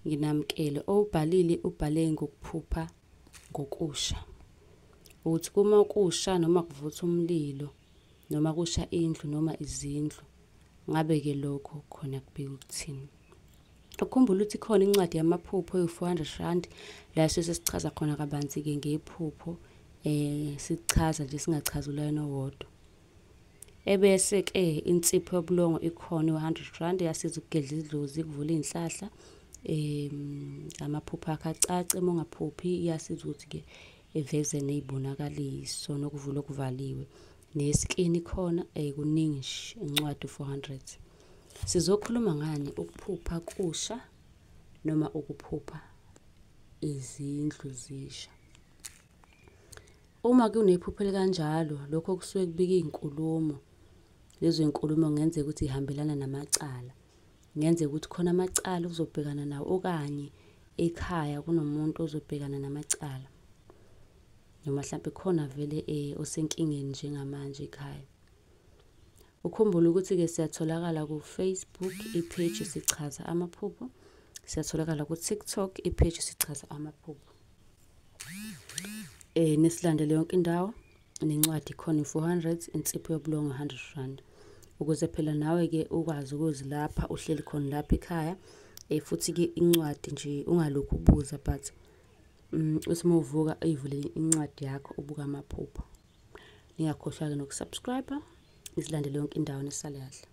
nginamkele. Owubhalile ubhale ngokuphupha ngokusha. Uthi kuma kusha noma kuvutha umlilo noma kusha indlu noma izindlu, ngabe-ke lokho khona kubika ukuthini. Ukhumbula ukuthi khona incwadi yamaphupho eyi-R400 la sesichaza khona kabanzi-ke ngephupho, sichaza nje singachazi ulayini owodwa. Ebese-ke insipho yobulongo ikhona i-R100 yasiza ukugedla idlozi, kuvula iy'nhlahla, amaphupho akho acace. Uma ungaphuphi iyasiza ukuthi-ke iveze ney'bonakaliso nokuvula okuvaliwe. Neskini khona, kuningi nje incwadi u-400. Sizokhuluma ngani ukuphupha kusha noma ukuphupha izindlu zisha. Uma kunephupho elikanjalo, lokho kusuke kubika iy'nkulumo. Lezo y'nkulumo kungenzeka ukuthi y'hambelana namacala. Kungenzeka ukuthi khona amacala uzobhekana nawo, okanye ekhaya kunomuntu ozobhekana namacala. Noma mhlampe khona vele osenkingeni njengamanje ekhaya. Ukhumbule ukuthi-ke siyatholakala ku-Facebook, i-page sichaza amaphupho. Siyatholakala ku-TikTok, i-page sichaza amaphupho. Nisilandele yonke indawo, nencwadi khona i-400, insipho yobulongo R100. Ukuze phela nawe-ke ukwazi ukuzilapha uhleli khona lapha ekhaya. Futhi-ke incwadi nje ungalokhu ubuza, but uthi uma uvuka uyivule incwadi yakho ubuka amaphupho. Ningakhohlwa-ke nokusubscribe, nisilandele yonke indawo, nisale kahle.